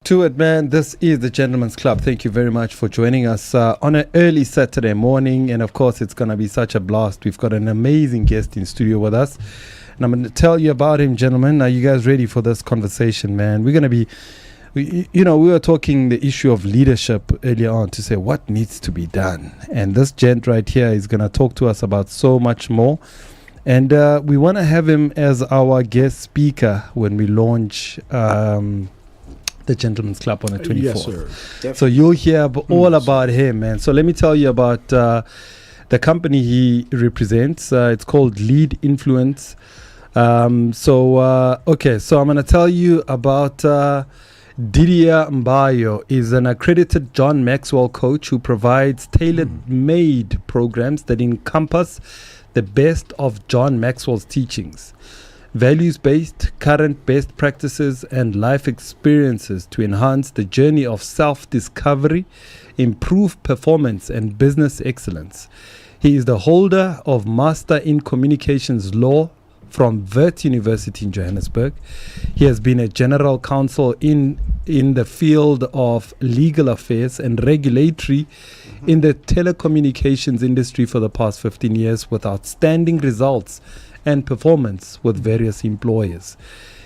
To it, man. This is the Gentleman's Club. Thank you very much for joining us on an early Saturday morning. And of course, it's going to be such a blast. We've got an amazing guest in studio with us. And I'm going to tell you about him, gentlemen. Are you guys ready for this conversation, man? We're going to be, we were talking the issue of leadership earlier on to say what needs to be done. And this gent right here is going to talk to us about so much more. And we want to have him as our guest speaker when we launch the Gentleman's Club on the 24th. Yes, sir. Definitely. So you'll hear all about him, man. So let me tell you about the company he represents. It's called Lead Influence. So I'm going to tell you about Didier Mbayo. Is an accredited John Maxwell coach who provides tailor-made programs that encompass the best of John Maxwell's teachings. Values-based, current best practices and life experiences to enhance the journey of self-discovery, improve performance and business excellence. He is the holder of Master in Communications Law from Wits University in Johannesburg. He has been a general counsel in the field of legal affairs and regulatory in the telecommunications industry for the past 15 years with outstanding results and performance with various employers.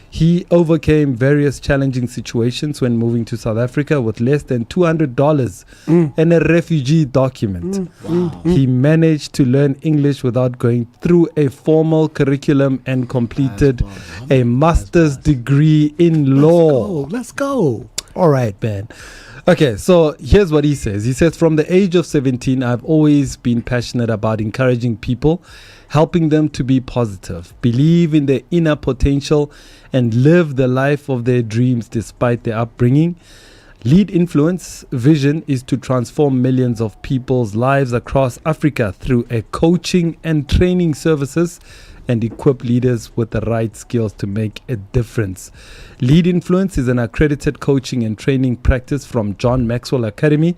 He overcame various challenging situations when moving to South Africa with less than $200 and a refugee document. He managed to learn English without going through a formal curriculum and completed a master's degree in law. Let's go. All right, man. Okay, so here's what he says. He says, from the age of 17, I've always been passionate about encouraging people, helping them to be positive, believe in their inner potential, and live the life of their dreams despite their upbringing. Lead Influence vision is to transform millions of people's lives across Africa through a coaching and training services and equip leaders with the right skills to make a difference. Lead Influence is an accredited coaching and training practice from John Maxwell Academy.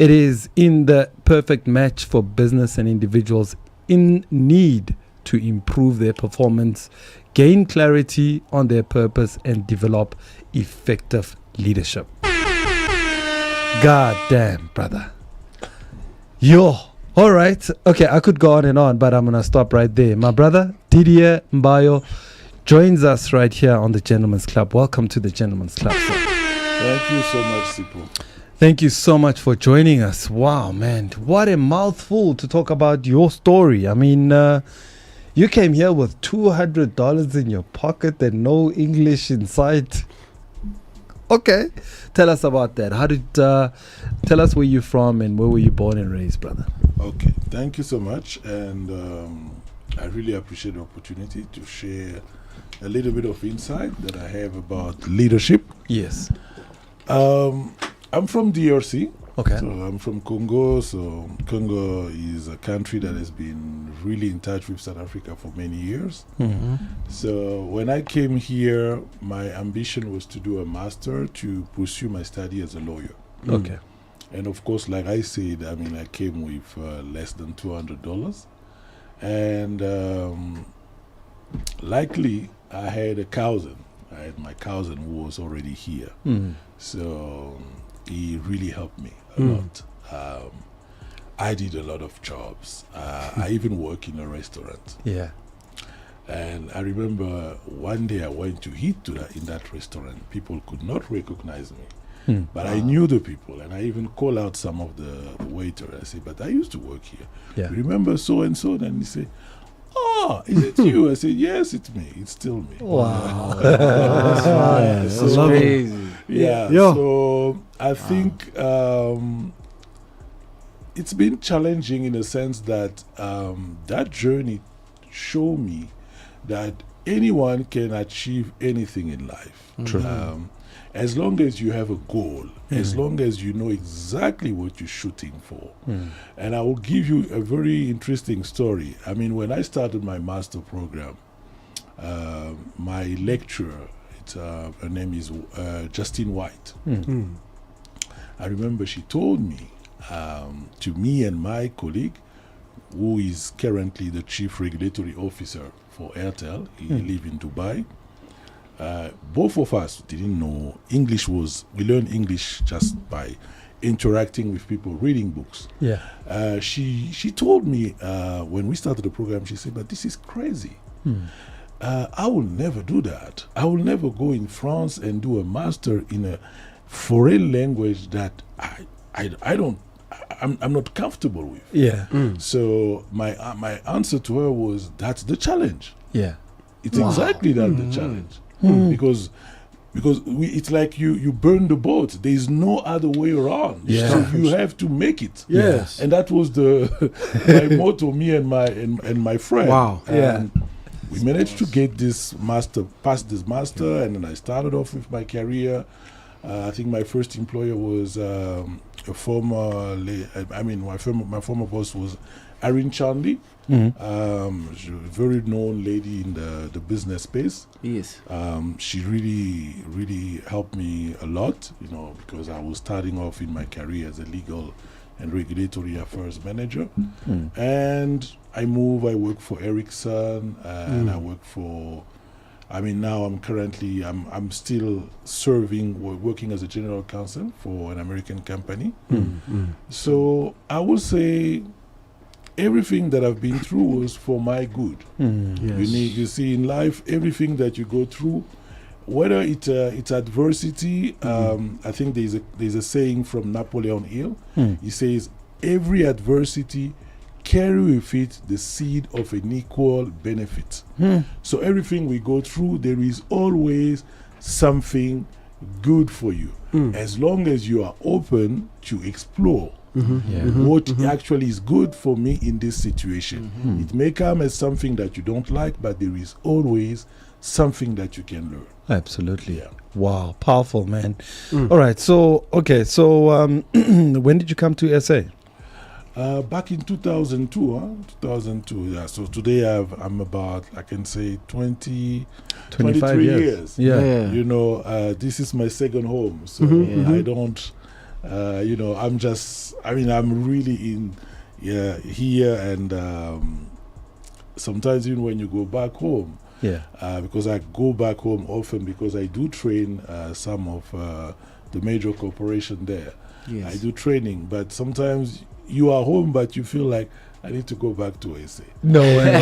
It is in the perfect match for business and individuals in need to improve their performance, gain clarity on their purpose, and develop effective leadership. God damn, brother. Yo. All right. Okay, I could go on and on, but I'm going to stop right there. My brother, Didier Mbayo, joins us right here on the Gentleman's Club. Welcome to the Gentleman's Club, sir. Thank you so much, Sipo. Thank you so much for joining us. Wow, man. What a mouthful to talk about your story. I mean, you came here with $200 in your pocket and no English in sight. Okay. Tell us about that. Tell us where you're from and where were you born and raised, brother? Okay, thank you so much. And I really appreciate the opportunity to share a little bit of insight that I have about leadership. Yes. I'm from DRC. Okay. So I'm from Congo. So Congo is a country that has been really in touch with South Africa for many years. Mm-hmm. So when I came here, my ambition was to do a master to pursue my study as a lawyer. Okay. And of course, like I said, I mean, I came with less than $200. And likely, I had a cousin. I had my cousin who was already here. So he really helped me a lot. I did a lot of jobs. I even work in a restaurant. Yeah. And I remember one day I went to eat in that restaurant. People could not recognize me. But I knew the people, and I even call out some of the waiter. I say, but I used to work here. Yeah. Remember so and so? And he say, oh, is it you? I said, yes, it's me. It's still me. Wow. That's crazy. Yeah. Yo. So I think it's been challenging in a sense that that journey showed me that anyone can achieve anything in life. True. As long as you have a goal, as long as you know exactly what you're shooting for. And I will give you a very interesting story. I mean, when I started my master program, my lecturer, her name is Justine White. I remember she told me, to me and my colleague, who is currently the chief regulatory officer for Airtel, he lives in Dubai, Both of us didn't know English we learned English just by interacting with people, reading books. Yeah. She told me when we started the program, she said, but this is crazy. I will never do that. I will never go in France and do a master in a foreign language that I'm not comfortable with. Yeah. So my answer to her was, that's the challenge. Yeah. It's exactly that the challenge. Because it's like you burn the boat. There is no other way around. Yeah. So you have to make it. Yes. And that was my motto, me and my friend. Wow. And we managed to get this master, pass this master, and then I started off with my career. I think my first employer was a former, my former boss was Irene Chandy. She's a very known lady in the business space. Yes. She really helped me a lot, because I was starting off in my career as a legal and regulatory affairs manager. And I work for Ericsson, and I work for, now I'm still working as a general counsel for an American company. So I would say everything that I've been through was for my good. Yes. You see in life, everything that you go through, whether it's adversity, I think there's a saying from Napoleon Hill. He says, every adversity carry with it the seed of an equal benefit. So everything we go through, there is always something good for you, as long as you are open to explore what actually is good for me in this situation. It may come as something that you don't like, but there is always something that you can learn. Absolutely. Yeah. Wow, powerful, man. All right, so when did you come to SA? Back in 2002, 2002. Yeah. So today I'm about, I can say, 23 years. Yeah. This is my second home. So I don't, I'm really in here, and sometimes even when you go back home, because I go back home often because I do train some of the major corporation there. Yes. I do training, but sometimes you are home, but you feel like I need to go back to SA. No way.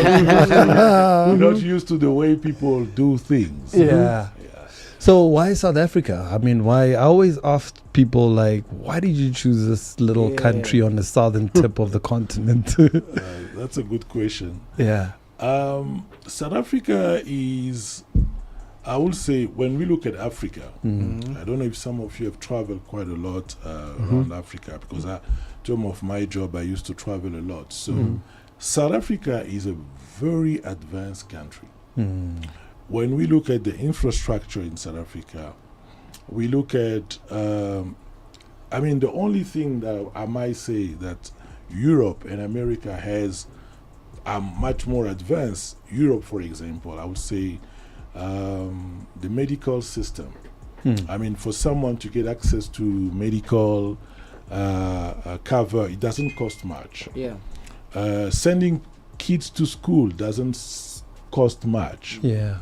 You're not used to the way people do things. Yeah. So why South Africa? Why? I always ask people, why did you choose this little country on the southern tip of the continent? That's a good question. Yeah. South Africa is, I would say, when we look at Africa, I don't know if some of you have traveled quite a lot around Africa, because term of my job, I used to travel a lot. So South Africa is a very advanced country. When we look at the infrastructure in South Africa, we look at, the only thing that I might say that Europe and America has are much more advanced. Europe, for example, I would say the medical system. For someone to get access to medical cover, it doesn't cost much. Yeah. Sending kids to school doesn't cost much. Yeah.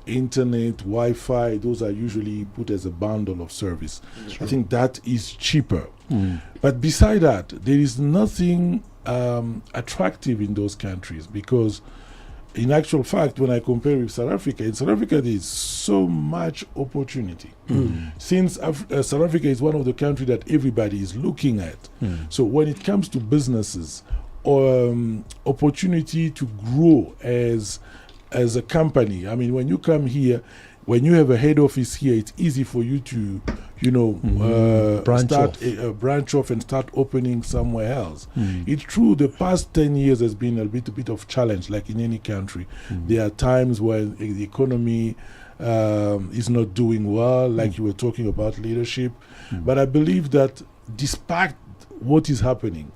Internet, Wi-Fi, those are usually put as a bundle of service. I think that is cheaper. But beside that, there is nothing attractive in those countries, because in actual fact, when I compare with South Africa, in South Africa there is so much opportunity. Since South Africa is one of the countries that everybody is looking at. So when it comes to businesses, or opportunity to grow as a company, when you come here, when you have a head office here, it's easy for you to branch off and start opening somewhere else. It's true, the past 10 years has been a bit of challenge, like in any country. There are times when the economy is not doing well, like you were talking about leadership. But I believe that despite what is happening,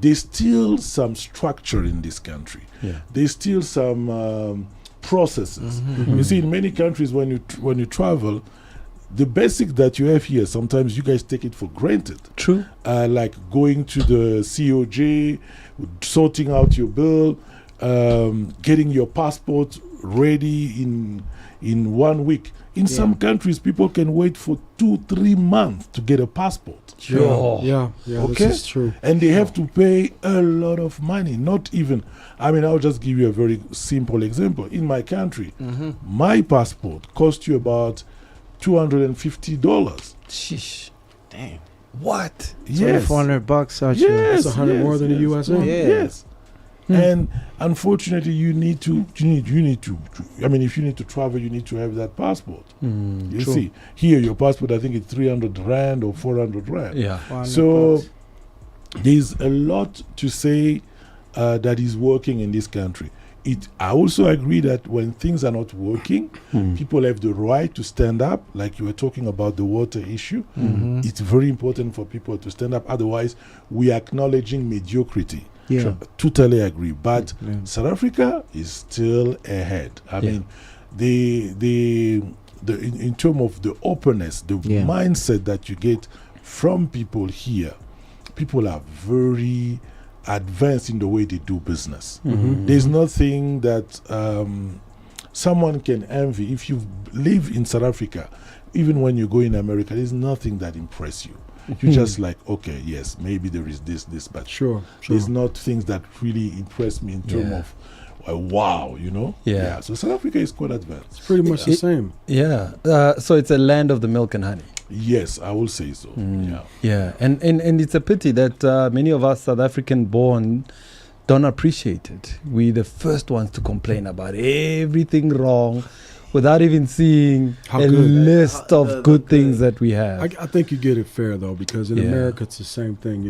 there's still some structure in this country. There's still some processes. You see, in many countries, when you travel, the basic that you have here, sometimes you guys take it for granted. True. Like going to the COJ, sorting out your bill, getting your passport ready in 1 week. In some countries, people can wait for 2-3 months to get a passport. Sure. Yeah, Okay? this is true. And they have to pay a lot of money. Not even, I'll just give you a very simple example. In my country, my passport cost you about $250. Sheesh. Damn. What? Yes. $400 out here. Yes. That's 100 more than the USA. Yeah. Yes. And unfortunately, if you need to travel, you need to have that passport. You True. see, here your passport, I think it's 300 rand or 400 rand. Yeah. So there's a lot to say that is working in this country. I also agree that when things are not working, people have the right to stand up. Like you were talking about the water issue, it's very important for people to stand up. Otherwise, we are acknowledging mediocrity. Yeah. Totally agree. But South Africa is still ahead. In terms of the openness, the mindset that you get from people here, people are very advanced in the way they do business. There's nothing that someone can envy. If you live in South Africa, even when you go in America, there's nothing that impresses you. You're just like, okay, yes, maybe there is this, but Sure. there's not things that really impress me in terms of wow, Yeah. So South Africa is quite advanced. It's pretty much the same. Yeah. So it's a land of the milk and honey. Yes, I will say so. Yeah. And it's a pity that many of us South African born don't appreciate it. We're the first ones to complain about everything wrong without even seeing How a good. list of good things that we have. I think you get it fair though, because in America it's the same thing.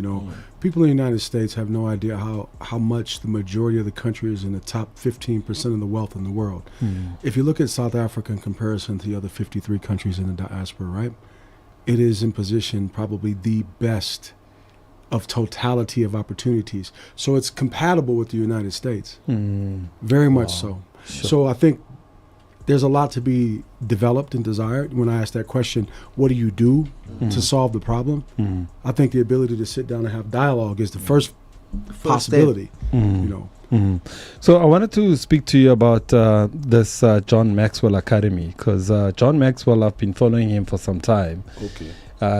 People in the United States have no idea how much the majority of the country is in the top 15% of the wealth in the world. If you look at South Africa in comparison to the other 53 countries in the diaspora, right, it is in position probably the best of totality of opportunities. So it's compatible with the United States, very much so. Sure. So I think there's a lot to be developed and desired. When I ask that question, what do you do to solve the problem? I think the ability to sit down and have dialogue is the first possibility. So I wanted to speak to you about this John Maxwell Academy, because John Maxwell, I've been following him for some time. Okay.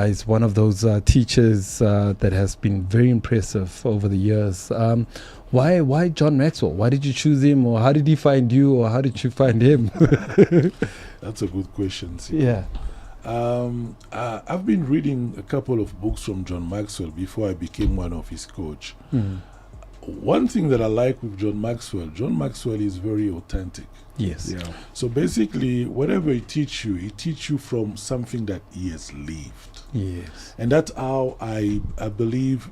He's one of those teachers that has been very impressive over the years. Why John Maxwell? Why did you choose him, or how did he find you, or how did you find him? That's a good question. Yeah. I've been reading a couple of books from John Maxwell before I became one of his coach. One thing that I like with John Maxwell is very authentic. Yes. Yeah. So basically, whatever he teach you from something that he has lived. Yes. And that's how I believe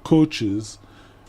coaches,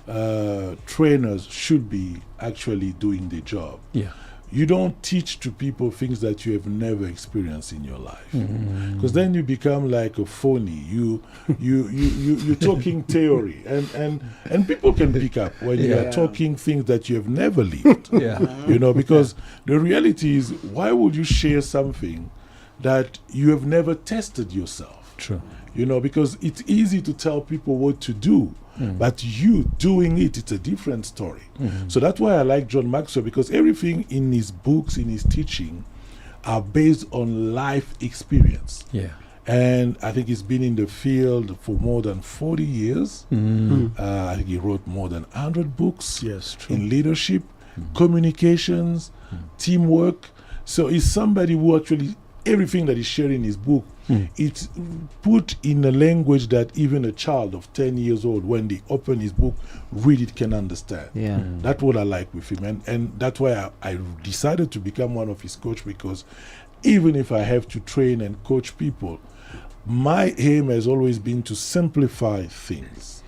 trainers should be actually doing the job. Yeah. You don't teach to people things that you have never experienced in your life, because then you become like a phony. You're talking theory, and people can pick up when you are talking things that you have never lived. Because the reality is, why would you share something that you have never tested yourself? True. Because it's easy to tell people what to do, but you doing it's a different story. So that's why I like John Maxwell, because everything in his books, in his teaching, are based on life experience. Yeah. And I think he's been in the field for more than 40 years. I think he wrote more than 100 books in leadership, communications, teamwork. So he's somebody who actually, everything that he's sharing in his book, it's put in a language that even a child of 10 years old, when they open his book, read it, can understand. That's what I like with him. And that's why I decided to become one of his coach, because even if I have to train and coach people, my aim has always been to simplify things,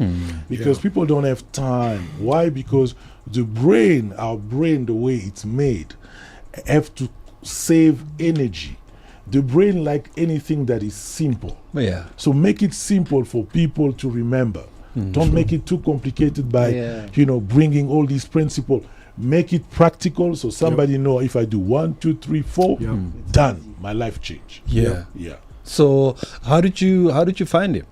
because people don't have time. Why? Because our brain, the way it's made, have to save energy. The brain like anything that is simple. Yeah. So make it simple for people to remember. Don't make it too complicated by, bringing all these principles. Make it practical, so somebody know, if I do 1, 2, 3, 4, done. My life change. Yeah. Yeah. So how did you find him?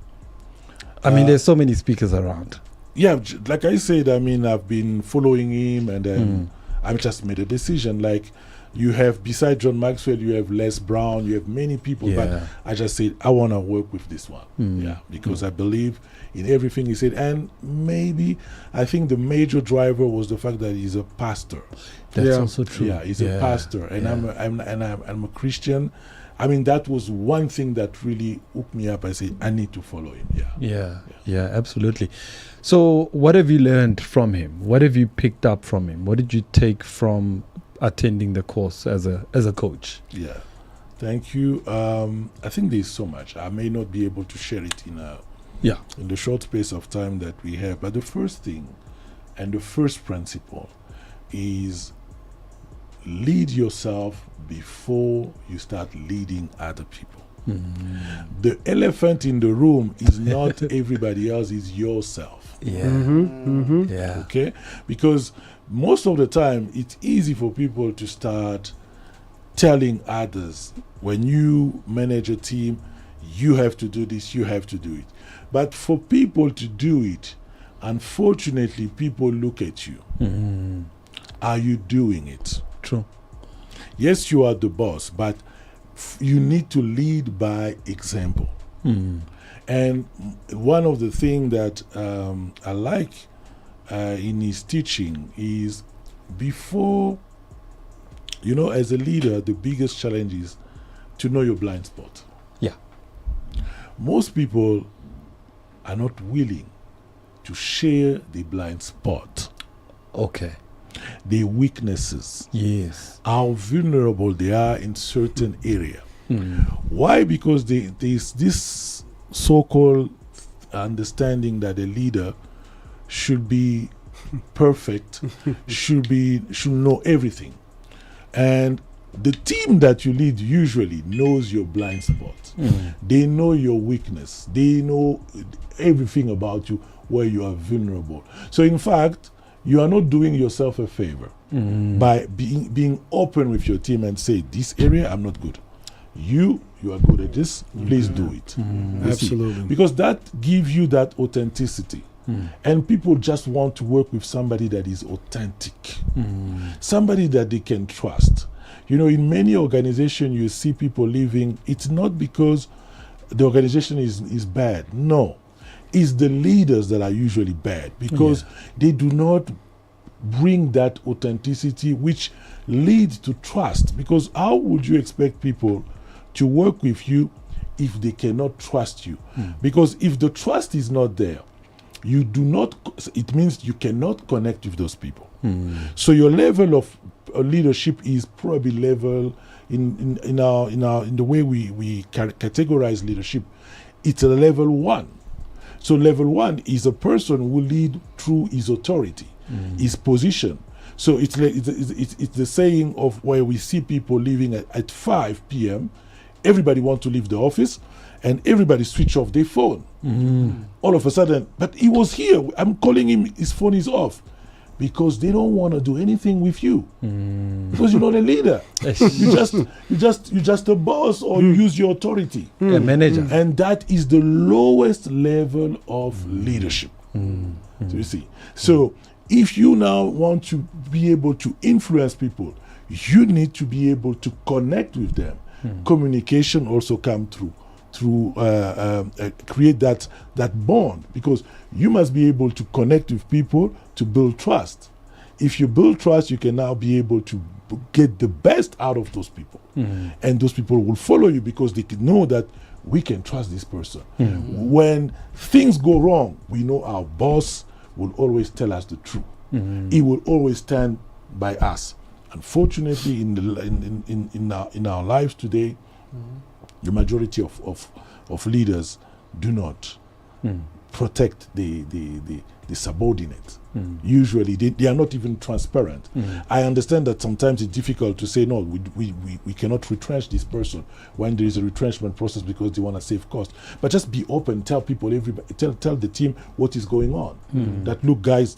I mean, there's so many speakers around. like I said, I mean, I've been following him, and then I've just made a decision. Like, you have, beside John Maxwell, you have Les Brown, you have many people, but I just said, I want to work with this one. Because I believe in everything he said. And maybe, I think the major driver was the fact that he's a pastor. That's also true. Yeah, he's a pastor, and I'm a Christian. I mean, that was one thing that really hooked me up. I said, I need to follow him. Yeah, absolutely. So what have you learned from him? What have you picked up from him? What did you take from attending the course as a coach? Yeah, thank you. I think there's so much. I may not be able to share it in the short space of time that we have. But the first thing and the first principle is lead yourself before you start leading other people. The elephant in the room is not everybody else, it's yourself. Okay? Because most of the time, it's easy for people to start telling others, when you manage a team, you have to do this, you have to do it. But for people to do it, unfortunately, people look at you. Are you doing it? True. Yes, you are the boss, but you need to lead by example. And one of the things that I like in his teaching is, before, as a leader, the biggest challenge is to know your blind spot. Yeah. Most people are not willing to share the blind spot. Okay. Their weaknesses. Yes. How vulnerable they are in certain area. Why? Because there's this so-called understanding that a leader should be perfect, should know everything. And the team that you lead usually knows your blind spot. They know your weakness. They know everything about you, where you are vulnerable. So in fact, you are not doing yourself a favor by being open with your team and say, this area I'm not good. You are good at this, please do it. Absolutely. Because that gives you that authenticity. And people just want to work with somebody that is authentic, somebody that they can trust. In many organizations, you see people leaving. It's not because the organization is bad. No, it's the leaders that are usually bad, because they do not bring that authenticity, which leads to trust. Because how would you expect people to work with you if they cannot trust you? Because if the trust is not there, it means you cannot connect with those people. So your level of leadership is probably level in the way we categorize leadership. It's a level 1. So level 1 is a person who lead through his authority, his position. So it's the saying of where we see people leaving at 5 p.m. Everybody wants to leave the office, and everybody switch off their phone. All of a sudden, but he was here. I'm calling him. His phone is off, because they don't want to do anything with you, because you're not a leader. you're just a boss, or you use your authority. A manager. And that is the lowest level of leadership. So you see. So if you now want to be able to influence people, you need to be able to connect with them. Communication also come through create that bond, because you must be able to connect with people to build trust. If you build trust, you can now be able to get the best out of those people. And those people will follow you, because they can know that we can trust this person. When things go wrong, we know our boss will always tell us the truth. He will always stand by us. Unfortunately, in our lives today, the majority of leaders do not protect the subordinate. Usually, they are not even transparent. I understand that sometimes it's difficult to say, no, we cannot retrench this person when there is a retrenchment process, because they want to save cost. But just be open, tell people, everybody, tell the team what is going on. That, look, guys,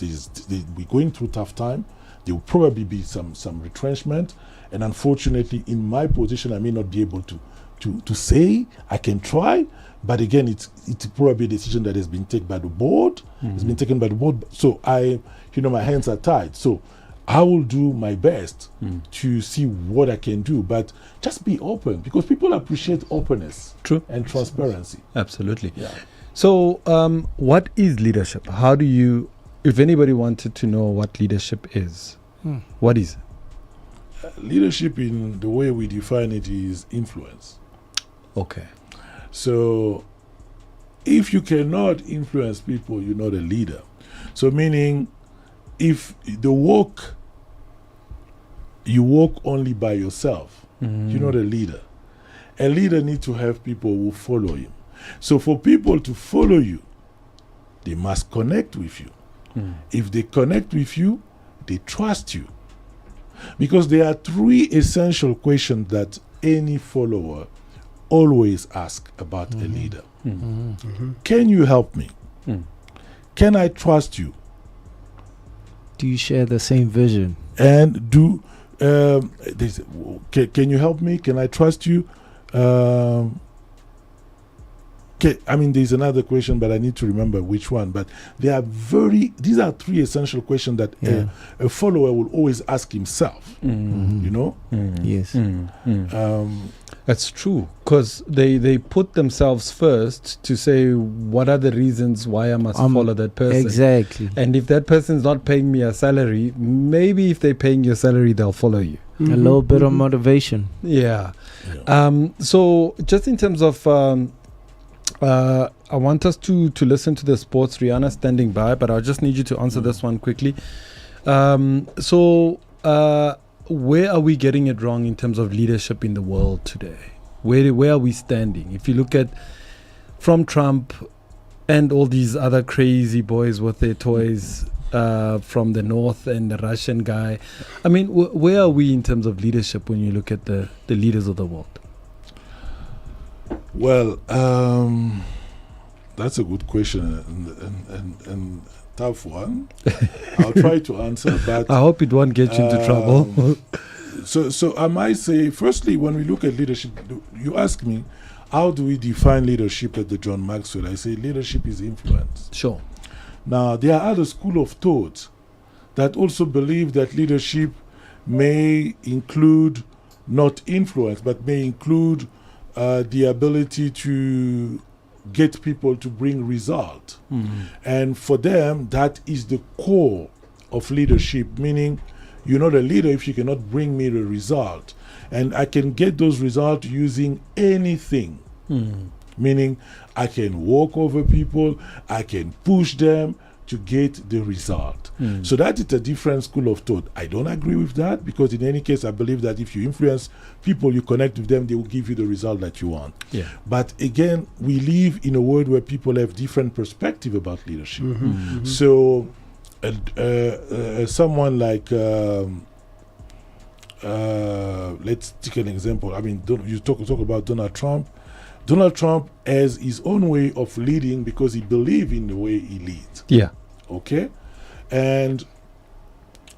we're going through tough time. There will probably be some retrenchment, and unfortunately, in my position, I may not be able to to say. I can try, but again, it's probably a decision that has been taken by the board. It's been taken by the board. So my hands are tied. So I will do my best to see what I can do, but just be open, because people appreciate openness. True. And transparency. Absolutely. Yeah. So, what is leadership? How do you, if anybody wanted to know what leadership is, what is it? Leadership, in the way we define it, is influence. Okay. So if you cannot influence people, you're not a leader. So meaning, if you walk only by yourself, you're not a leader. A leader needs to have people who follow him. So for people to follow you, they must connect with you. If they connect with you, they trust you. Because there are 3 essential questions that any follower always asks about a leader. Can you help me? Can I trust you? Do you share the same vision? And can you help me? Can I trust you? There's another question, but I need to remember which one. But these are 3 essential questions that a follower will always ask himself. Yes. That's true, because they put themselves first to say, what are the reasons why I must follow that person? Exactly. And if that person's not paying me a salary, maybe if they're paying your salary, they'll follow you. A little bit of motivation. Yeah. So just in terms of, I want us to listen to the sports. Rihanna standing by, but I just need you to answer this one quickly. Where are we getting it wrong in terms of leadership in the world today? Where are we standing? If you look at from Trump and all these other crazy boys with their toys from the north and the Russian guy, I mean, where are we in terms of leadership when you look at the leaders of the world? Well, that's a good question and tough one. I'll try to answer, but I hope it won't get you into trouble. So I might say, firstly, when we look at leadership, you ask me, how do we define leadership at the John Maxwell? I say leadership is influence. Sure. Now, there are other school of thought that also believe that leadership may include not influence, but may include the ability to get people to bring result. And for them, that is the core of leadership, meaning you're not a leader if you cannot bring me the result. And I can get those results using anything. Meaning I can walk over people, I can push them to get the result. So that is a different school of thought. I don't agree with that, because in any case, I believe that if you influence people, you connect with them, they will give you the result that you want. Yeah. But again, we live in a world where people have different perspective about leadership. So someone like let's take an example. I mean, you talk about Donald Trump. Donald Trump has his own way of leading because he believes in the way he leads. Yeah. Okay? And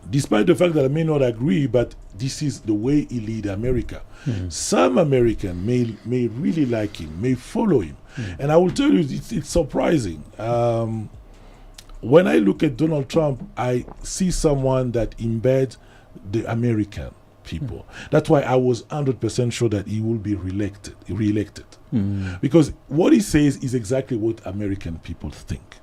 despite the fact that I may not agree, but this is the way he leads America. Some American may really like him, may follow him. And I will tell you, it's surprising. When I look at Donald Trump, I see someone that embeds the American people. That's why I was 100% sure that he will be re-elected. Because what he says is exactly what American people think.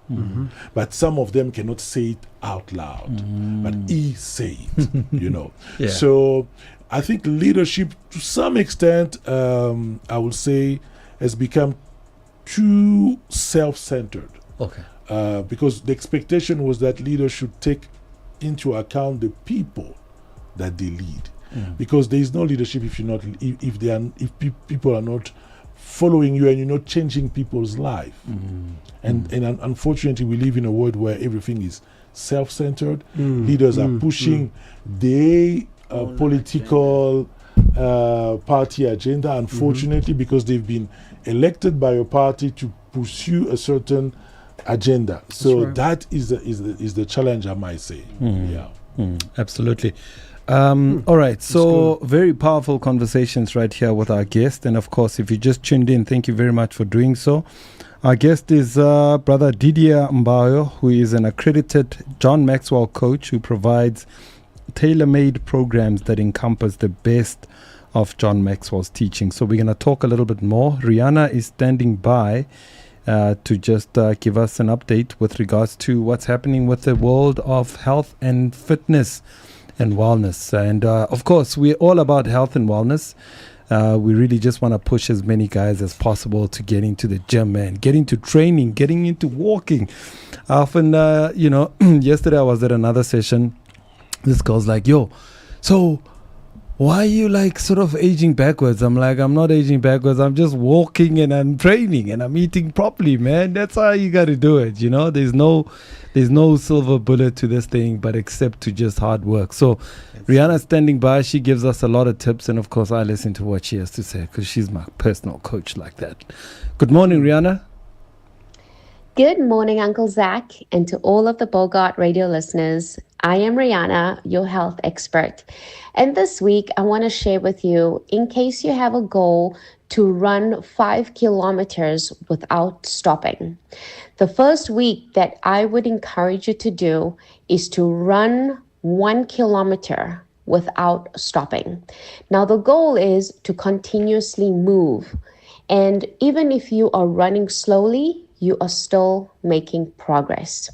But some of them cannot say it out loud. But he say it, Yeah. So I think leadership, to some extent, I would say, has become too self-centered. Okay. Because the expectation was that leaders should take into account the people that they lead. Because there is no leadership if you're not, if people are not following you and you're not changing people's life. And unfortunately, we live in a world where everything is self-centered. Leaders are pushing their political party agenda, unfortunately, because they've been elected by a party to pursue a certain agenda. So that is the challenge, I might say. Absolutely. All right. So very powerful conversations right here with our guest. And of course, if you just tuned in, thank you very much for doing so. Our guest is Brother Didier Mbayo, who is an accredited John Maxwell coach who provides tailor-made programs that encompass the best of John Maxwell's teaching. So we're going to talk a little bit more. Rihanna is standing by to just give us an update with regards to what's happening with the world of health and fitness and wellness. And of course, we're all about health and wellness. We really just want to push as many guys as possible to get into the gym, man, get into training, getting into walking. Often, yesterday I was at another session. This girl's like, yo, so why are you like sort of aging backwards? I'm like, I'm not aging backwards. I'm just walking and I'm training and I'm eating properly, man. That's how you got to do it. You know, there's no silver bullet to this thing, but except to just hard work. So Rihanna's standing by. She gives us a lot of tips. And of course, I listen to what she has to say because she's my personal coach like that. Good morning, Rihanna. Good morning, Uncle Zach, and to all of the Bogart radio listeners. I am Rihanna, your health expert. And this week, I want to share with you, in case you have a goal to run 5 kilometers without stopping. The first week that I would encourage you to do is to run 1 kilometer without stopping. Now, the goal is to continuously move. And even if you are running slowly, you are still making progress.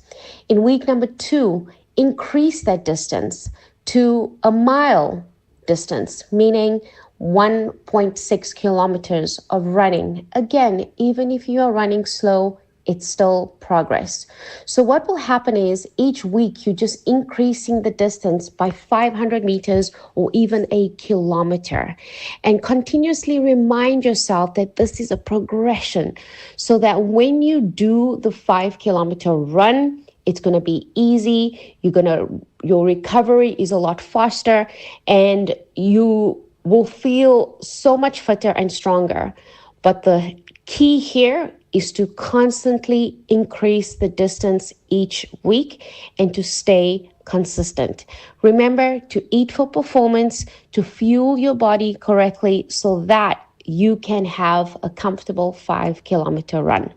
In week number 2, increase that distance to a mile distance, meaning 1.6 kilometers of running. Again, even if you are running slow, it's still progress. So what will happen is each week you're just increasing the distance by 500 meters or even a kilometer, and continuously remind yourself that this is a progression so that when you do the 5 kilometer run, it's going to be easy. Your recovery is a lot faster and you will feel so much fitter and stronger. But the key here is to constantly increase the distance each week and to stay consistent. Remember to eat for performance, to fuel your body correctly so that you can have a comfortable 5 kilometer run.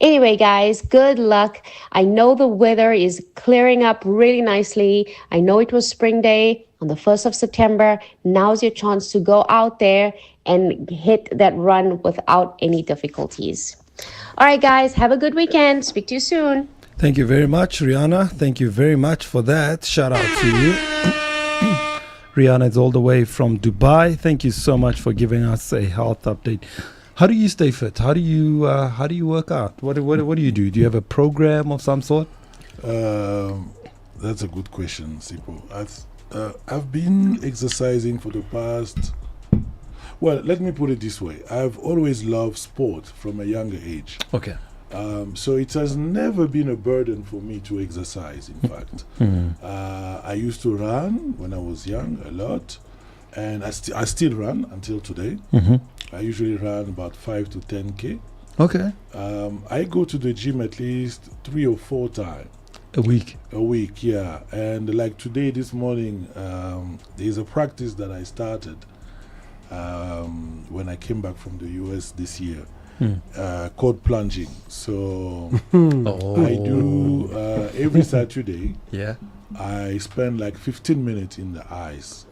Anyway, guys, good luck. I know the weather is clearing up really nicely. I know it was spring day on the 1st of September. Now's your chance to go out there and hit that run without any difficulties. All right, guys, have a good weekend. Speak to you soon. Thank you very much, Rihanna. Thank you very much for that. Shout out to you. Rihanna is all the way from Dubai. Thank you so much for giving us a health update. How do you stay fit? How do you work out? What do you do? Do you have a program of some sort? That's a good question, Sipo. I've been exercising for the past. Well, let me put it this way. I've always loved sport from a younger age. Okay. So it has never been a burden for me to exercise, in fact. I used to run when I was young a lot, and I still run until today. I usually run about 5 to 10K. Okay. I go to the gym at least 3 or 4 times. A week, yeah. And like today, this morning, there's a practice that I started when I came back from the US this year, called plunging. So I do every Saturday. Yeah. I spend like 15 minutes in the ice.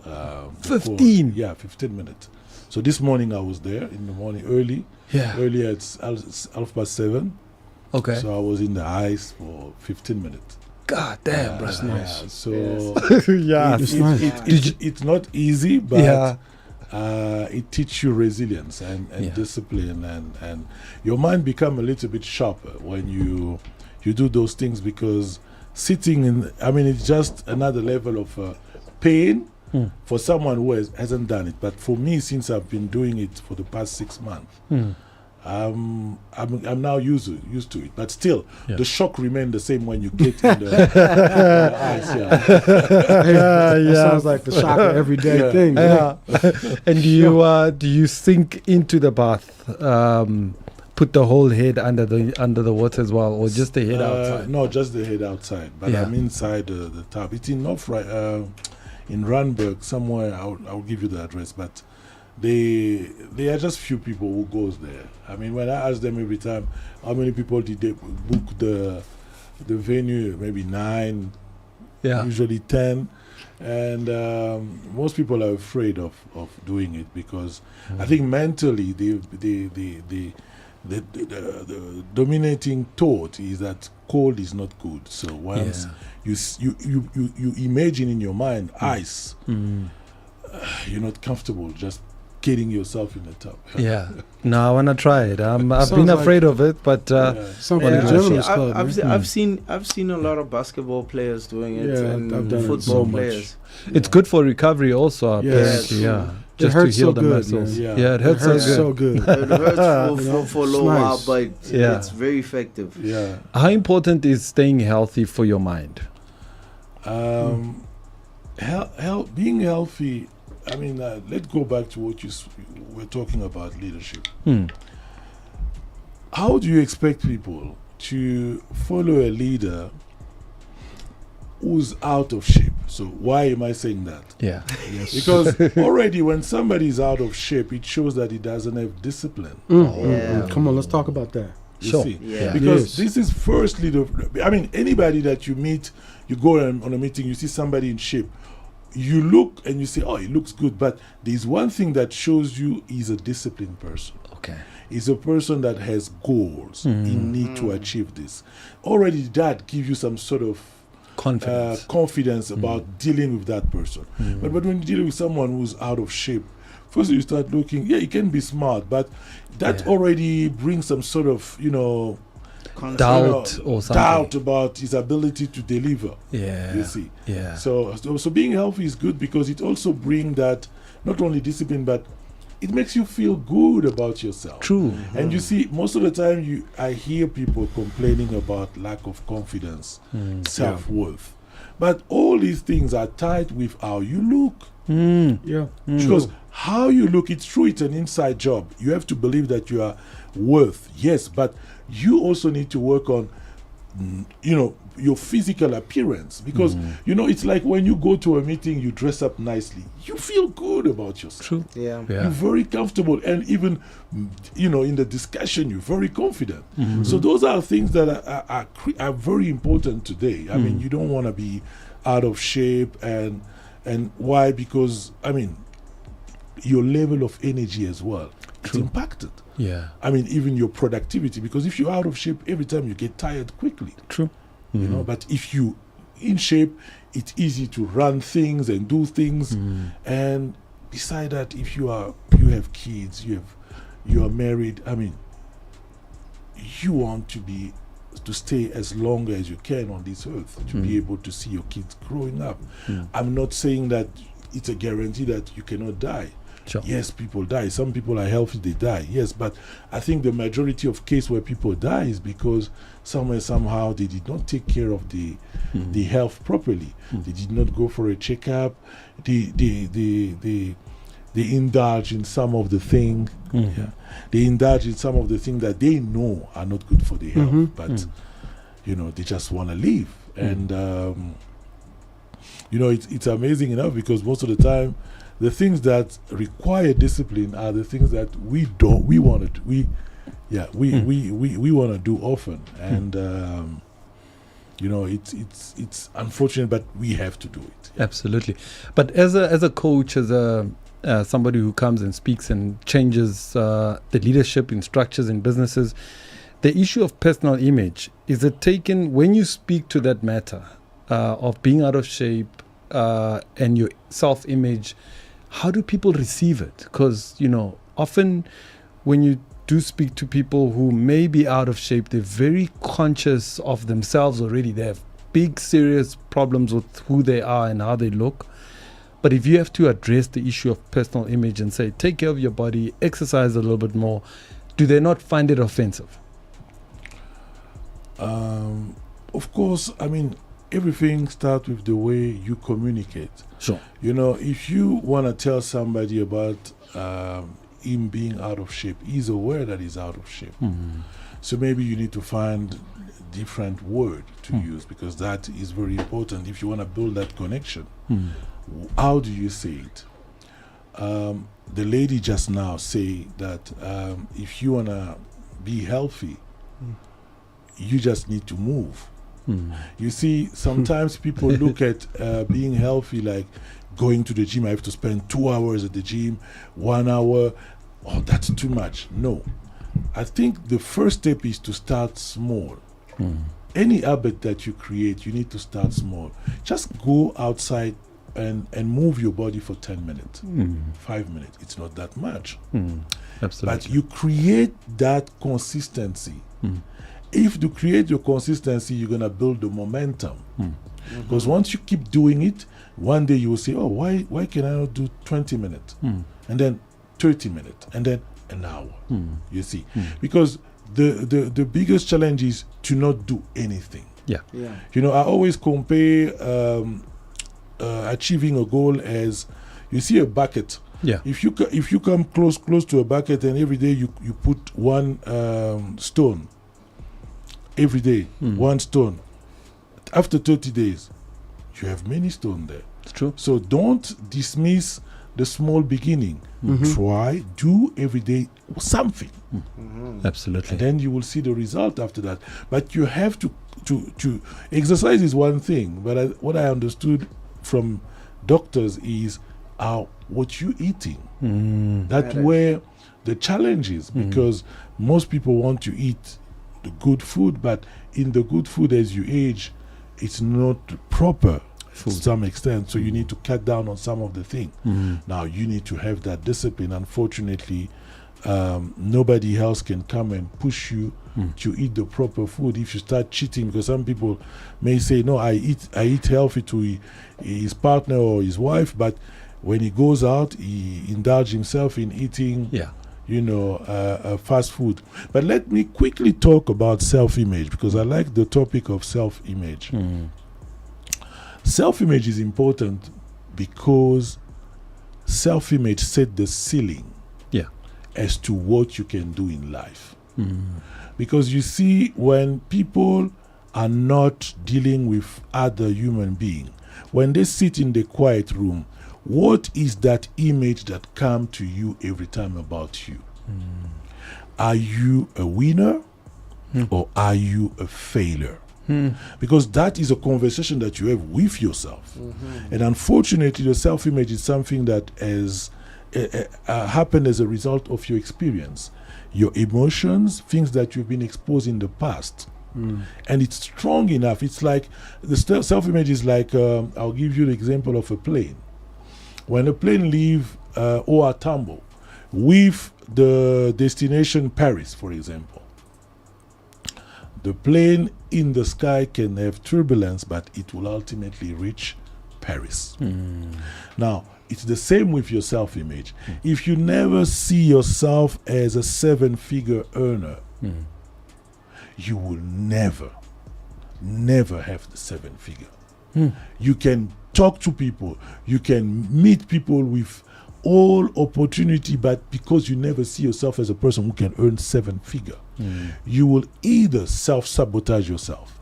15? Yeah, 15 minutes. So this morning I was there in the morning early. Yeah. Early at 7:30. Okay. So I was in the ice for 15 minutes. God damn, bro. That's nice. Yeah, so Yeah. it's not easy, but it teaches you resilience and discipline, and your mind become a little bit sharper when you do those things, because sitting in, it's just another level of pain for someone who hasn't done it. But for me, since I've been doing it for the past 6 months, I'm now used to it. But still, the shock remains the same when you get in the ice. That sounds like the shock of everyday thing. Yeah. And do you sink into the bath? Put the whole head under the water as well, or just the head outside? No, just the head outside. But I'm inside the tub. It's enough, right? in Randburg somewhere. I'll give you the address, but they are just few people who goes there. I mean, when I ask them every time, how many people did they book the venue? Maybe 9, usually 10. And most people are afraid of doing it because I think mentally the dominating thought is that cold is not good. So once you imagine in your mind ice, you're not comfortable just getting yourself in the tub. No, I want to try it. I've been afraid of it, but I've seen a lot of basketball players doing it, and I've done football it so players. It's good for recovery also. Apparently, just to heal the muscles. It hurts so good. It hurts for a little while, but it's very effective. How important is staying healthy for your mind? Being healthy. I mean, let's go back to what you were talking about, leadership. How do you expect people to follow a leader who's out of shape? So why am I saying that? Because already when somebody is out of shape, it shows that he doesn't have discipline. Come on, let's talk about that. You see? Because this is first leader. I mean, anybody that you meet, you go on a meeting, you see somebody in shape, you look and you say, oh, he looks good, but there's one thing that shows you he's a disciplined person. He's a person that has goals. He need to achieve this. Already that gives you some sort of confidence about dealing with that person. But when you deal with someone who's out of shape, first you start looking, he can be smart, but that already brings some sort of, doubt or something. Doubt about his ability to deliver. You see. So being healthy is good because it also brings that not only discipline, but it makes you feel good about yourself. True. And you see, most of the time I hear people complaining about lack of confidence, self-worth. But all these things are tied with how you look. Because how you look, it's true, it's an inside job. You have to believe that you are worth, yes, but you also need to work on, your physical appearance. Because, it's like when you go to a meeting, you dress up nicely. You feel good about yourself. True. You're very comfortable. And even, in the discussion, you're very confident. So those are things that are very important today. I mean, you don't want to be out of shape. And why? Because, your level of energy as well. It's impacted. I mean, even your productivity, because if you're out of shape, every time you get tired quickly. True. But if you in shape, it's easy to run things and do things. And beside that, if you have kids, you are married, you want to stay as long as you can on this earth, to be able to see your kids growing up. I'm not saying that it's a guarantee that you cannot die. Yes, people die. Some people are healthy, they die. Yes, but I think the majority of cases where people die is because somehow they did not take care of the health properly. They did not go for a checkup. They indulge in some of the things. They indulge in some of the things that they know are not good for their health, but they just want to live. And it's amazing enough because most of the time, the things that require discipline are the things that we want to do. We want to do often, and it's unfortunate, but we have to do it. Absolutely. But as a coach, as somebody who comes and speaks and changes the leadership in structures in businesses, the issue of personal image, is it taken when you speak to that matter of being out of shape and your self-image? How do people receive it? Because, often when you do speak to people who may be out of shape, they're very conscious of themselves already. They have big, serious problems with who they are and how they look. But if you have to address the issue of personal image and say, take care of your body, exercise a little bit more, do they not find it offensive? Of course, everything starts with the way you communicate. Sure. If you want to tell somebody about him being out of shape, he's aware that he's out of shape. So maybe you need to find a different word to use, because that is very important if you want to build that connection How do you say it? The lady just now say that if you wanna be healthy, you just need to move. You see, sometimes people look at being healthy like going to the gym. I have to spend 2 hours at the gym, 1 hour. Oh, that's too much. No. I think the first step is to start small. Any habit that you create, you need to start small. Just go outside and move your body for 10 minutes, 5 minutes. It's not that much. Absolutely. But you create that consistency. If you create your consistency, you're going to build the momentum. Because once you keep doing it, one day you will say, oh, why can I not do 20 minutes? And then 30 minutes, and then an hour. You see? Because the biggest challenge is to not do anything. Yeah. You know, I always compare achieving a goal as, you see a bucket. Yeah. If you come close to a bucket and every day you put one stone, every day, one stone, after 30 days, you have many stones there. It's true. So don't dismiss the small beginning. Try, do every day something. Absolutely. And then you will see the result after that. But you have to exercise is one thing, but what I understood from doctors is what you eating. That's where the challenge is, because most people want to eat the good food, but in the good food as you age, it's not proper to some extent, so you need to cut down on some of the things. Now you need to have that discipline. Unfortunately, nobody else can come and push you to eat the proper food if you start cheating, because some people may say, no, I eat healthy to his partner or his wife, but when he goes out, he indulges himself in eating fast food. But let me quickly talk about self-image, because I like the topic of self-image. Self-image is important because self-image set the ceiling as to what you can do in life. Because you see, when people are not dealing with other human beings, when they sit in the quiet room, what is that image that comes to you every time about you? Are you a winner or are you a failure? Because that is a conversation that you have with yourself. And unfortunately, the self-image is something that has happened as a result of your experience, your emotions, things that you've been exposed in the past. And it's strong enough. It's like the self-image is like, I'll give you the example of a plane. When a plane leaves OR Tambo with the destination Paris, for example, the plane in the sky can have turbulence, but it will ultimately reach Paris. Now, it's the same with your self-image. If you never see yourself as a 7-figure earner, you will never have the 7-figure. You can talk to people, you can meet people with all opportunity, but because you never see yourself as a person who can earn 7-figure, you will either self-sabotage yourself.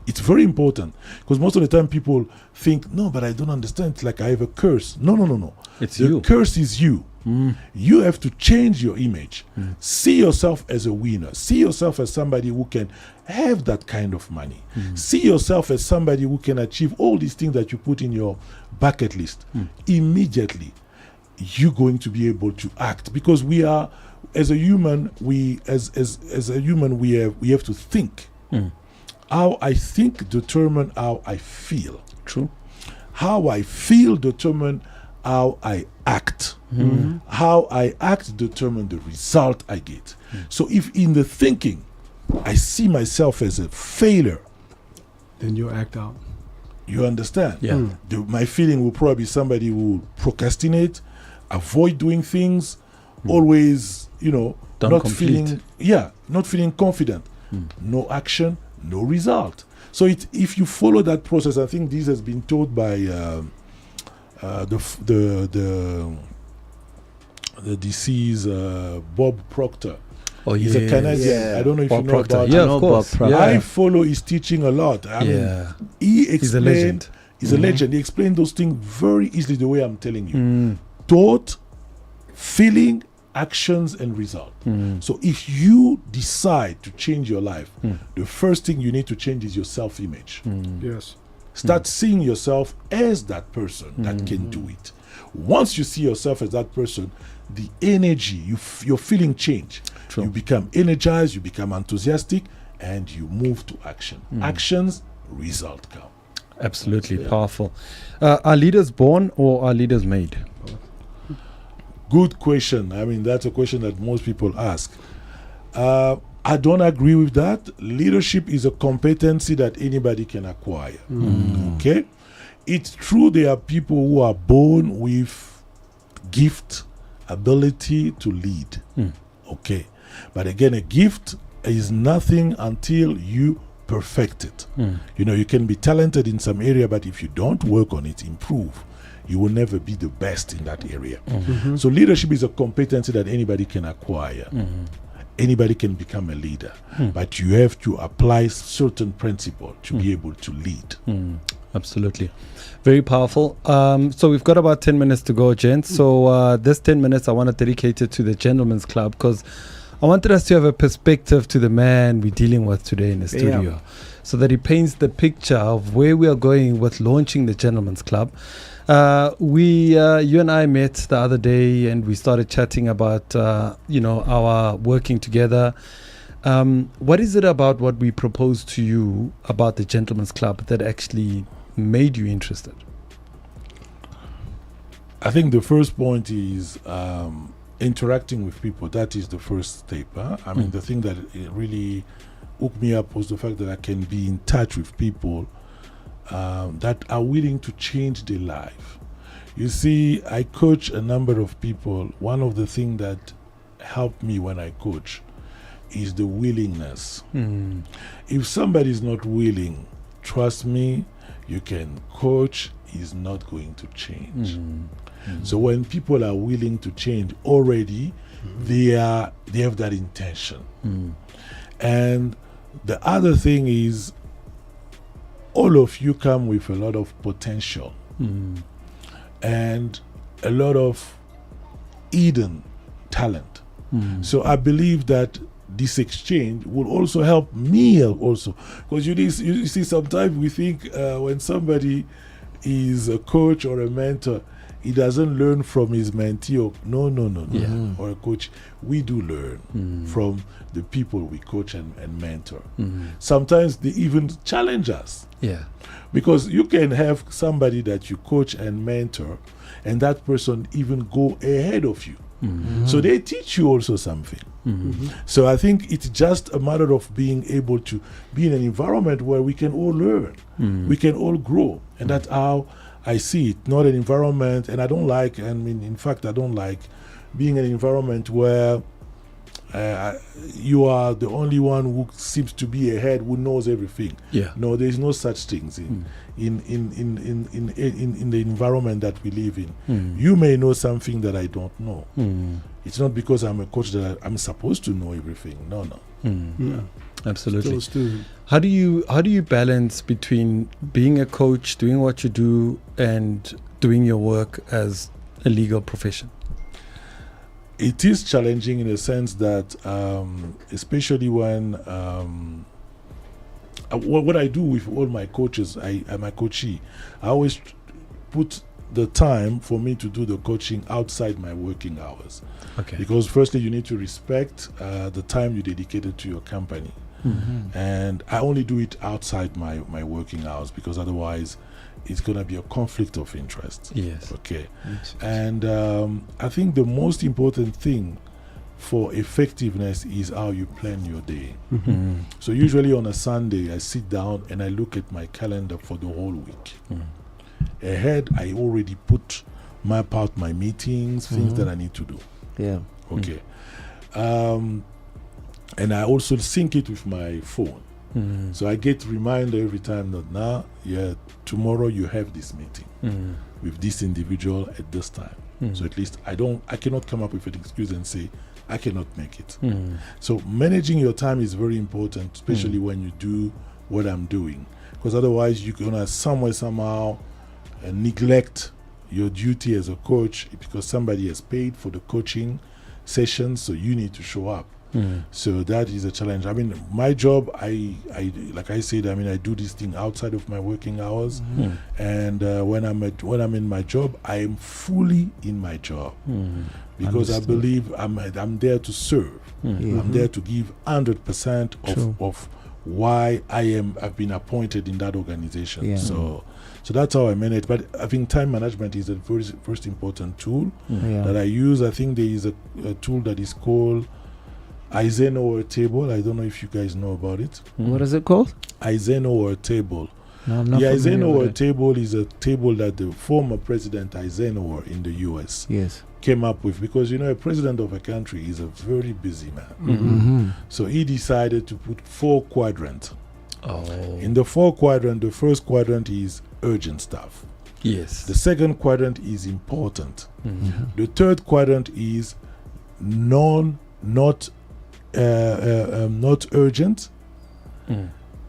It's very important, because most of the time people think, no, but I don't understand, it's like I have a curse. No. It's the you. curse is you. You have to change your image. See yourself as a winner. See yourself as somebody who can have that kind of money. See yourself as somebody who can achieve all these things that you put in your bucket list. Immediately, you're going to be able to act, because we are, as a human, we have to think. How I think determine how I feel. True. How I feel determine how I act. How I act determine the result I get. So if in the thinking I see myself as a failure, then you act out. You understand? Yeah. My feeling will probably be somebody who will procrastinate, avoid doing things, always, not feeling confident. No action, no result. So if you follow that process, I think this has been taught by the deceased Bob Proctor. Oh, he's a Canadian. Yeah. I don't know if Bob you know Proctor. about Yeah, him. of course. Bob Proctor. Yeah. I follow his teaching a lot. I mean, he He's a explained legend. He's a legend. He explained those things very easily the way I'm telling you. Thought, feeling, actions, and result. So if you decide to change your life, the first thing you need to change is your self-image. Yes. Start seeing yourself as that person that can do it. Once you see yourself as that person, the energy, your feeling change. True. You become energized, you become enthusiastic, and you move to action. Actions, result come. Absolutely powerful. Are leaders born or are leaders made? Good question. I mean, that's a question that most people ask. I don't agree with that. Leadership is a competency that anybody can acquire. Okay? It's true there are people who are born with gift, ability to lead. Okay? But again, a gift is nothing until you perfect it. You know, you can be talented in some area, but if you don't work on it, improve, you will never be the best in that area. So leadership is a competency that anybody can acquire. Anybody can become a leader, but you have to apply certain principles to be able to lead. Absolutely. Very powerful. So we've got about 10 minutes to go, gents. So this 10 minutes I want to dedicate it to the Gentlemen's Club, because I wanted us to have a perspective to the man we're dealing with today in the studio, so that he paints the picture of where we are going with launching the Gentlemen's Club. You and I met the other day and we started chatting about, our working together. What is it about what we proposed to you about the Gentlemen's Club that actually made you interested? I think the first point is interacting with people. That is the first step. I mean, the thing that really hooked me up was the fact that I can be in touch with people that are willing to change their life. You see, I coach a number of people. One of the things that helped me when I coach is the willingness. If somebody is not willing, trust me, you can coach, is not going to change. So when people are willing to change already, they have that intention. And the other thing is, all of you come with a lot of potential and a lot of hidden talent. So I believe that this exchange will also help me also, because you see sometimes we think when somebody is a coach or a mentor, he doesn't learn from his mentee. No. Or a coach, we do learn from the people we coach and mentor. Sometimes they even challenge us. Because you can have somebody that you coach and mentor, and that person even go ahead of you. So they teach you also something. So I think it's just a matter of being able to be in an environment where we can all learn, we can all grow, and that's how I see it. Not an environment, and I don't like being in an environment where you are the only one who seems to be ahead, who knows everything. No, there is no such things in the environment that we live in. You may know something that I don't know. It's not because I'm a coach that I'm supposed to know everything. No. Absolutely. How do you balance between being a coach, doing what you do, and doing your work as a legal profession? It is challenging in the sense that, especially when what I do with all my coaches, I'm a coachee. I always put the time for me to do the coaching outside my working hours. Because firstly, you need to respect the time you dedicated to your company. And I only do it outside my working hours, because otherwise it's going to be a conflict of interest. And I think the most important thing for effectiveness is how you plan your day. So usually on a Sunday, I sit down and I look at my calendar for the whole week. Ahead, I already map out my meetings, things that I need to do. And I also sync it with my phone. So I get reminder every time that tomorrow you have this meeting with this individual at this time. So at least I cannot come up with an excuse and say I cannot make it. So managing your time is very important, especially when you do what I'm doing, because otherwise you're gonna somehow neglect your duty as a coach, because somebody has paid for the coaching sessions, so you need to show up. So that is a challenge. I mean, my job, I like I said, I mean, I do this thing outside of my working hours, and when I'm in my job, I am fully in my job, because I believe I'm there to serve. I'm there to give 100% of why I've been appointed in that organization. So that's how I manage. But I think time management is a first important tool that I use. I think there is a tool that is called Eisenhower table. I don't know if you guys know about it. What is it called? Eisenhower table. No, I'm not The familiar Eisenhower with it. table is a table that the former president Eisenhower in the U.S. Yes. came up with, because a president of a country is a very busy man. So he decided to put 4 quadrants. In the 4 quadrant, the first quadrant is urgent stuff. Yes. The second quadrant is important. The third quadrant is not urgent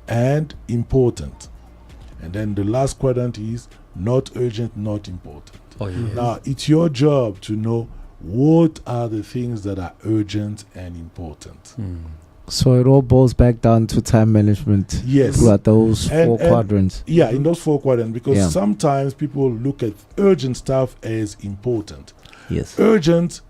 and important. And then the last quadrant is not urgent, not important. Now, it's your job to know what are the things that are urgent and important. So it all boils back down to time management. Yes. Throughout those 4 quadrants. Yeah, in those 4 quadrants, because sometimes people look at urgent stuff as important. Yes. Urgent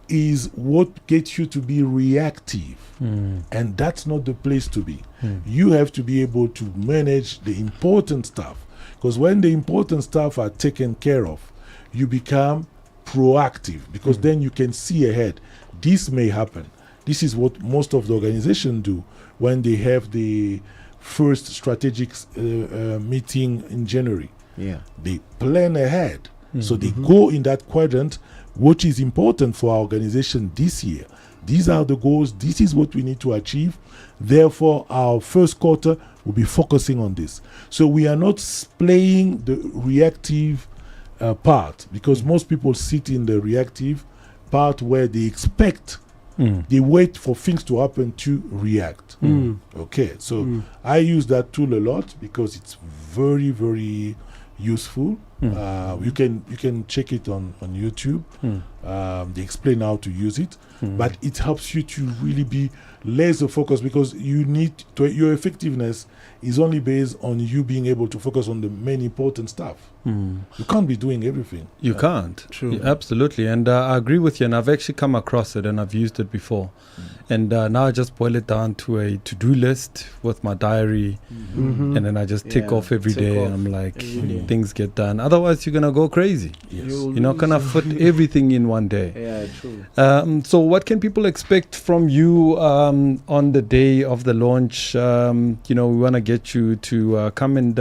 is what gets you to be reactive, and that's not the place to be. You have to be able to manage the important stuff, because when the important stuff are taken care of, you become proactive, because then you can see ahead. This may happen. This is what most of the organizations do when they have the first strategic meeting in January. They plan ahead. So they go in that quadrant, what is important for our organization this year. These are the goals. This is what we need to achieve. Therefore, our first quarter will be focusing on this. So we are not playing the reactive part, because most people sit in the reactive part where they expect, they wait for things to happen to react. Okay, so I use that tool a lot because it's very, very useful. You can check it on YouTube. They explain how to use it, but it helps you to really be laser focused, because your effectiveness is only based on you being able to focus on the main important stuff. You can't be doing everything. You can't. True. Yeah, absolutely. And I agree with you, and I've actually come across it and I've used it before. And now I just boil it down to a to-do list with my diary, and then I just tick off every day. And I'm like, things get done. Otherwise, you're going to go crazy. Yes. You're not going to fit everything in one day. Yeah, true. So what can people expect from you on the day of the launch? We want to get you to come and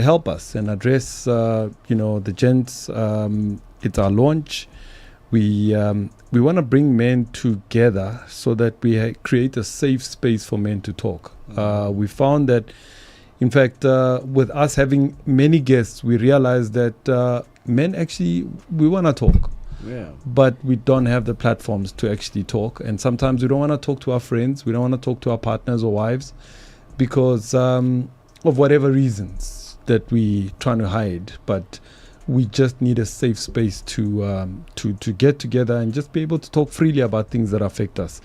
help us and address, the gents. It's our launch. We want to bring men together so that we create a safe space for men to talk. We found that, in fact, with us having many guests, we realized that men actually, we want to talk. Yeah. But we don't have the platforms to actually talk. And sometimes we don't want to talk to our friends. We don't want to talk to our partners or wives because of whatever reasons that we trying to hide. But we just need a safe space to get together and just be able to talk freely about things that affect us.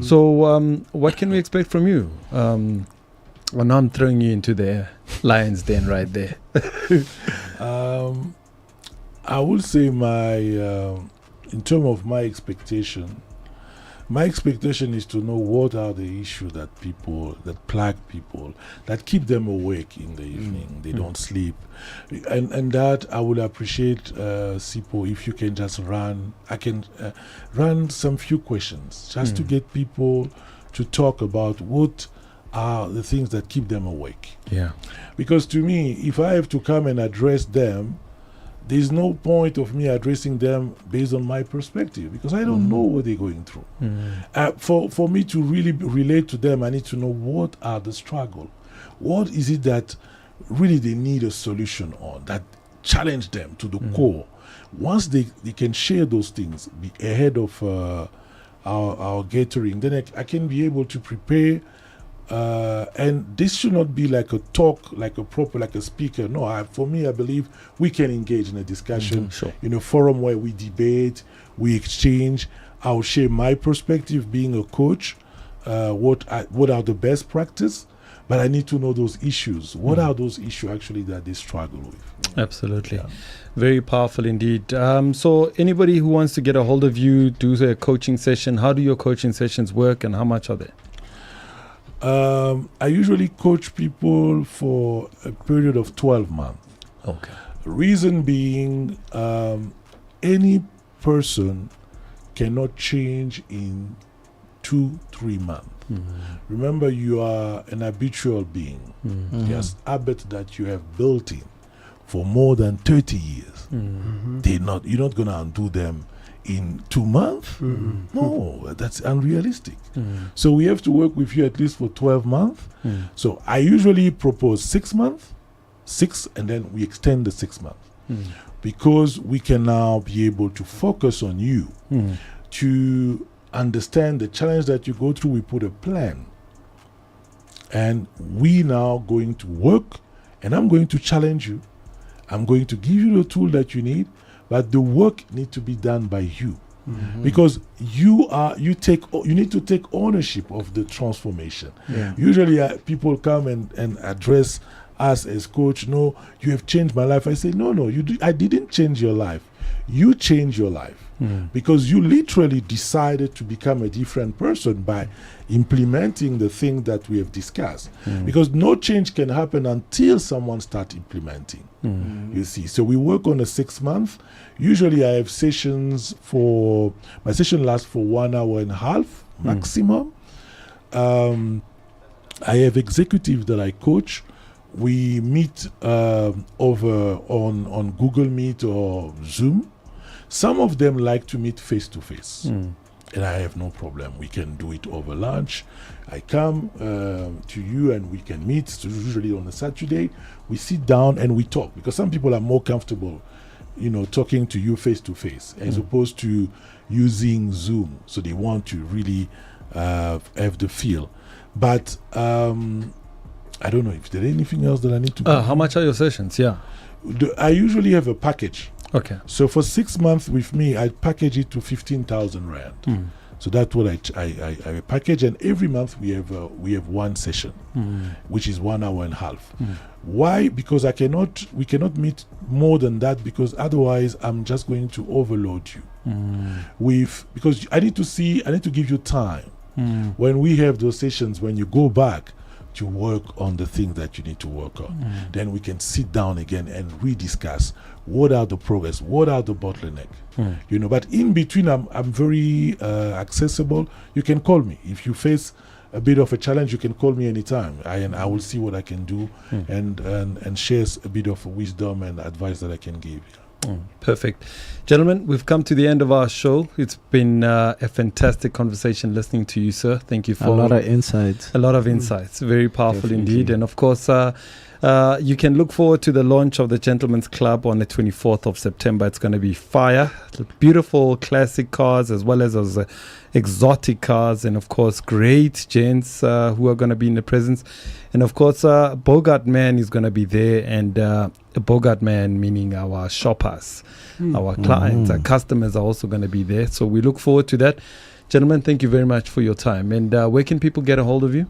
So what can we expect from you? Well, now I'm throwing you into the lion's den right there. I would say in terms of my expectation is to know what are the issues that plague people, that keep them awake in the evening. They don't sleep. And that I would appreciate, Sipo, if you can just run some few questions just to get people to talk about what are the things that keep them awake. Yeah. Because to me, if I have to come and address them, there's no point of me addressing them based on my perspective, because I don't know what they're going through. For me to really relate to them, I need to know what are the struggle. What is it that really they need a solution on, that challenge them to the core. Once they can share those things ahead of our gathering, then I can be able to prepare And this should not be like a talk, like a speaker. No, for me, I believe we can engage in a discussion, in a forum where we debate, we exchange. I'll share my perspective being a coach, what are the best practice, but I need to know those issues. What are those issues actually that they struggle with? Absolutely. Yeah. Very powerful indeed. So anybody who wants to get a hold of you, do a coaching session, how do your coaching sessions work and how much are they? I usually coach people for a period of 12 months. Okay. Reason being, any person cannot change in 2-3 months. Remember, you are an habitual being. Yes, habits that you have built in for more than 30 years. You're not going to undo them in 2 months. No, that's unrealistic. So we have to work with you at least for 12 months. So I usually propose 6 months, and then we extend the 6 months. Because we can now be able to focus on you, to understand the challenge that you go through. We put a plan, and we now going to work, and I'm going to challenge you. I'm going to give you the tool that you need, but the work needs to be done by you, because you need to take ownership of the transformation. Usually people come and address us as coach. No, you have changed my life. I say, no, I didn't change your life. You changed your life because you literally decided to become a different person by implementing the thing that we have discussed. Because no change can happen until someone starts implementing. You see, so we work on a 6 month. Usually I have sessions my session lasts for 1.5 hours maximum. I have executives that I coach. We meet over on Google Meet or Zoom. Some of them like to meet face to face, and I have no problem. We can do it over lunch. I come to you and we can meet. So usually on a Saturday, we sit down and we talk, because some people are more comfortable, talking to you face to face as opposed to using Zoom. So they want to really have the feel. But I don't know if there's anything else that I need to. How much are your sessions? Yeah, I usually have a package. Okay. So for 6 months with me, I package it to 15,000 rand. So that's what I package, and every month we have one session, which is 1.5 hours. Why? Because we cannot meet more than that, because otherwise I'm just going to overload you. Because I need to give you time. When we have those sessions, when you go back to work on the things that you need to work on, then we can sit down again and rediscuss what are the progress, what are the bottleneck. But in between, I'm very accessible. You can call me if you face a bit of a challenge. You can call me anytime, and I will see what I can do and share a bit of wisdom and advice that I can give. Perfect. Gentlemen, we've come to the end of our show. It's been a fantastic conversation listening to you, sir. Thank you for a lot of insights. Very powerful. Definitely. Indeed. And of course, you can look forward to the launch of the Gentleman's Club on the 24th of September. It's going to be fire. Beautiful classic cars as well as those exotic cars, and of course great gents who are going to be in the presence. And of course Bogart Man is going to be there, and Bogart Man meaning our shoppers, our clients, our customers are also going to be there. So we look forward to that. Gentlemen, thank you very much for your time. And where can people get a hold of you?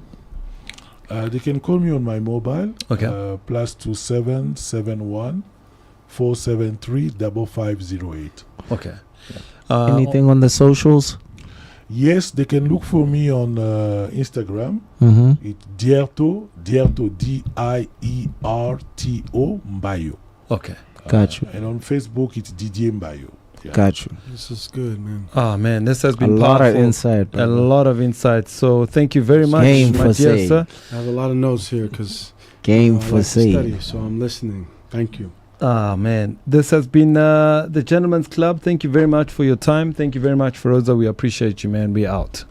They can call me on my mobile. Okay. +27 71 473 5508. Okay. Anything on the socials? Yes, they can look for me on Instagram. It's Dierto, Dierto Mbayo. Okay. Got you. And on Facebook, it's Didier Mbayo. Yeah. Got you. This is good, man. Oh, man, this has been a powerful. Lot of insight. Brother. A lot of insight. So thank you very much, my dear sir. I have a lot of notes here because I like to study, so I'm listening. Thank you. Man, this has been the Gentleman's Club. Thank you very much for your time. Thank you very much, Feroza. We appreciate you, man. We're out.